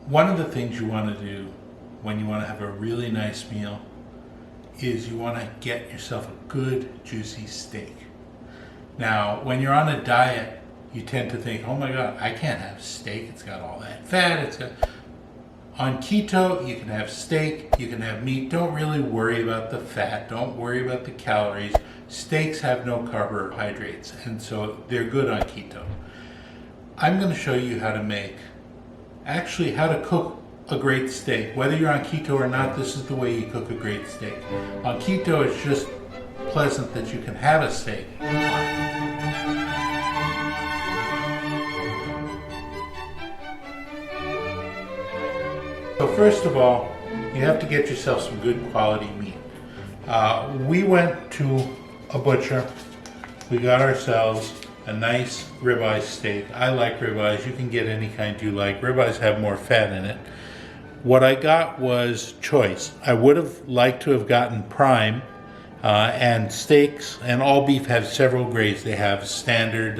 One of the things you want to do when you want to have a really nice meal is you want to get yourself a good juicy steak. Now, when you're on a diet, you tend to think, oh my God, I can't have steak. It's got all that fat. On keto, you can have steak, you can have meat. Don't really worry about the fat. Don't worry about the calories. Steaks have no carbohydrates, and so they're good on keto. I'm going to show you how to cook a great steak. Whether you're on keto or not, this is the way you cook a great steak. On keto, it's just pleasant that you can have a steak. So first of all, you have to get yourself some good quality meat. We went to a butcher. We got ourselves a nice ribeye steak. I like ribeyes. You can get any kind you like. Ribeyes have more fat in it. What I got was choice. I would have liked to have gotten prime, and steaks, and all beef have several grades. They have standard,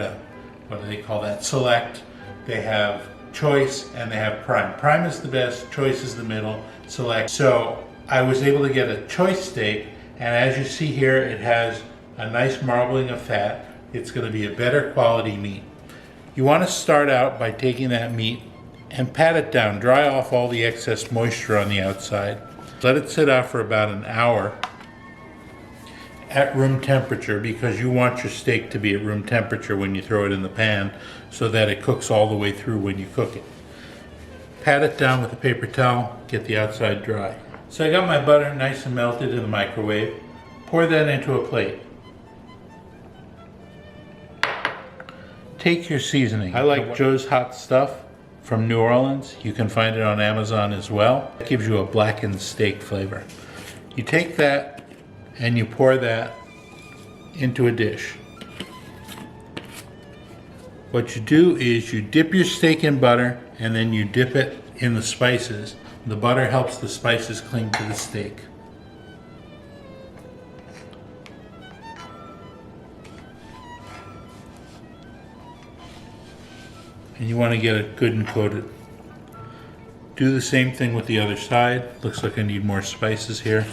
what do they call that, select. They have choice, and they have prime. Prime is the best, choice is the middle, select. So I was able to get a choice steak, and as you see here, it has a nice marbling of fat. It's going to be a better quality meat. You want to start out by taking that meat and pat it down, dry off all the excess moisture on the outside. Let it sit out for about an hour at room temperature, because you want your steak to be at room temperature when you throw it in the pan so that it cooks all the way through when you cook it. Pat it down with a paper towel, get the outside dry. So I got my butter nice and melted in the microwave. Pour that into a plate. Take your seasoning. I like Joe's Hot Stuff from New Orleans. You can find it on Amazon as well. It gives you a blackened steak flavor. You take that and you pour that into a dish. What you do is you dip your steak in butter and then you dip it in the spices. The butter helps the spices cling to the steak. And you want to get it good and coated. Do the same thing with the other side. Looks like I need more spices here,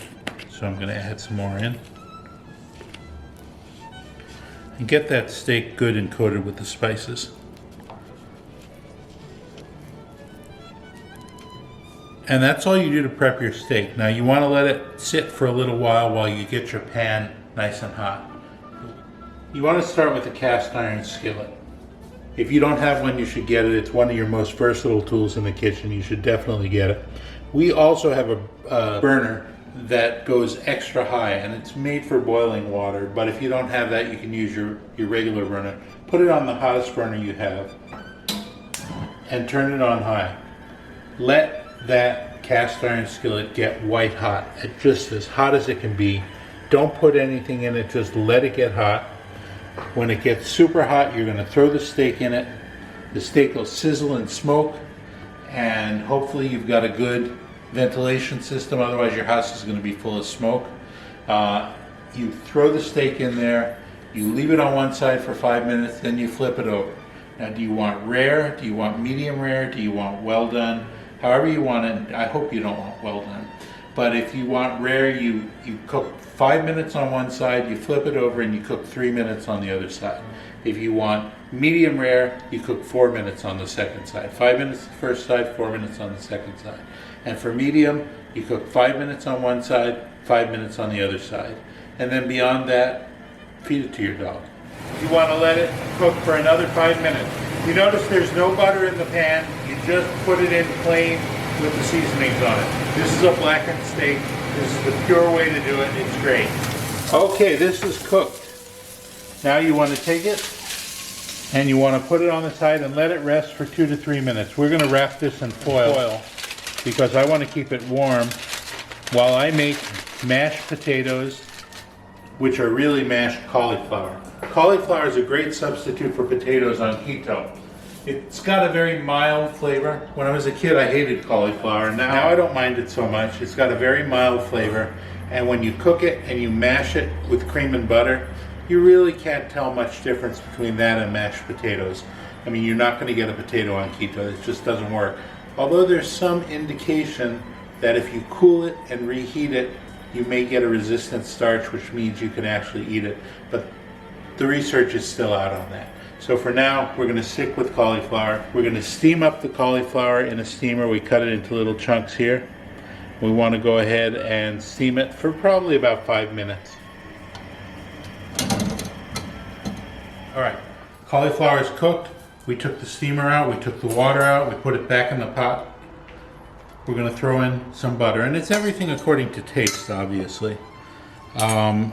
so I'm going to add some more in. And get that steak good and coated with the spices. And that's all you do to prep your steak. Now you want to let it sit for a little while you get your pan nice and hot. You want to start with a cast iron skillet. If you don't have one, you should get it. It's one of your most versatile tools in the kitchen. You should definitely get it. We also have a burner that goes extra high, and it's made for boiling water. But if you don't have that, you can use your regular burner. Put it on the hottest burner you have and turn it on high. Let that cast iron skillet get white hot, just as hot as it can be. Don't put anything in it, just let it get hot. When it gets super hot, you're going to throw the steak in it. The steak will sizzle and smoke, and hopefully you've got a good ventilation system, otherwise your house is going to be full of smoke. You throw the steak in there, you leave it on one side for 5 minutes, then you flip it over. Now, do you want rare? Do you want medium rare? Do you want well done? However you want it. I hope you don't want well done. But if you want rare, you cook 5 minutes on one side, you flip it over, and you cook 3 minutes on the other side. If you want medium rare, you cook 4 minutes on the second side. 5 minutes the first side, 4 minutes on the second side. And for medium, you cook 5 minutes on one side, 5 minutes on the other side. And then beyond that, feed it to your dog. You want to let it cook for another 5 minutes. You notice there's no butter in the pan. You just put it in plain with the seasonings on it. This is a blackened steak. This is the pure way to do it. It's great. Okay, this is cooked. Now you want to take it and you want to put it on the side and let it rest for 2 to 3 minutes. We're going to wrap this in foil because I want to keep it warm while I make mashed potatoes, which are really mashed cauliflower. Cauliflower is a great substitute for potatoes on keto. It's got a very mild flavor. When I was a kid, I hated cauliflower. Now I don't mind it so much. It's got a very mild flavor. And when you cook it and you mash it with cream and butter, you really can't tell much difference between that and mashed potatoes. I mean, you're not going to get a potato on keto. It just doesn't work. although there's some indication that if you cool it and reheat it, you may get a resistant starch, which means you can actually eat it. But the research is still out on that. So for now, we're going to stick with cauliflower. We're going to steam up the cauliflower in a steamer. We cut it into little chunks here. We want to go ahead and steam it for probably about 5 minutes. All right, cauliflower is cooked. We took the steamer out, we took the water out, we put it back in the pot. We're going to throw in some butter, and it's everything according to taste, obviously. And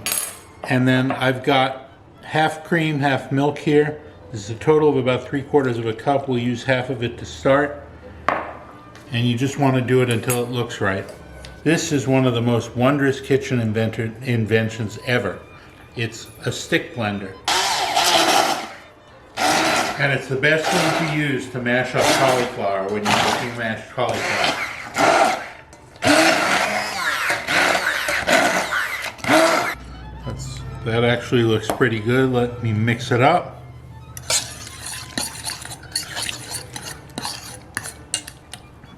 then I've got half cream, half milk here. This is a total of about 3/4 of a cup. We'll use half of it to start. And you just want to do it until it looks right. This is one of the most wondrous kitchen inventions ever. It's a stick blender. And it's the best thing to use to mash up cauliflower when you're cooking mashed cauliflower. That actually looks pretty good. Let me mix it up.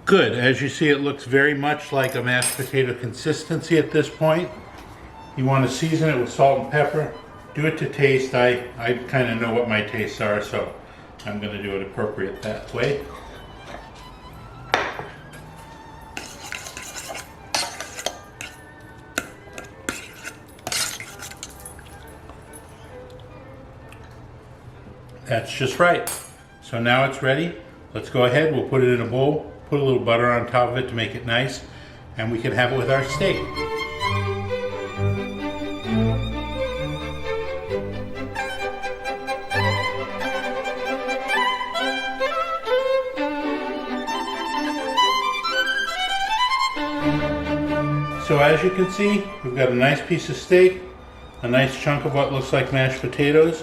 Good. As you see, it looks very much like a mashed potato consistency at this point. You want to season it with salt and pepper. Do it to taste. I kind of know what my tastes are, so I'm going to do it appropriate that way. That's just right. So now it's ready. Let's go ahead. We'll put it in a bowl, put a little butter on top of it to make it nice, and we can have it with our steak. So as you can see, we've got a nice piece of steak, a nice chunk of what looks like mashed potatoes.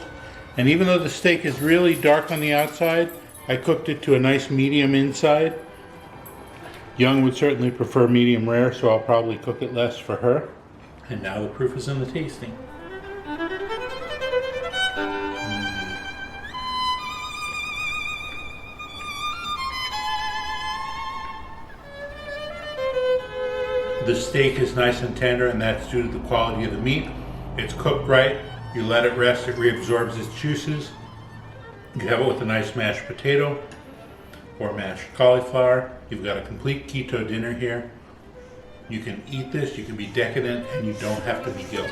And even though the steak is really dark on the outside, I cooked it to a nice medium inside. Young would certainly prefer medium rare, so I'll probably cook it less for her. And now the proof is in the tasting. The steak is nice and tender, and that's due to the quality of the meat. It's cooked right. You let it rest, it reabsorbs its juices. You have it with a nice mashed potato or mashed cauliflower. You've got a complete keto dinner here. You can eat this, you can be decadent, and you don't have to be guilty.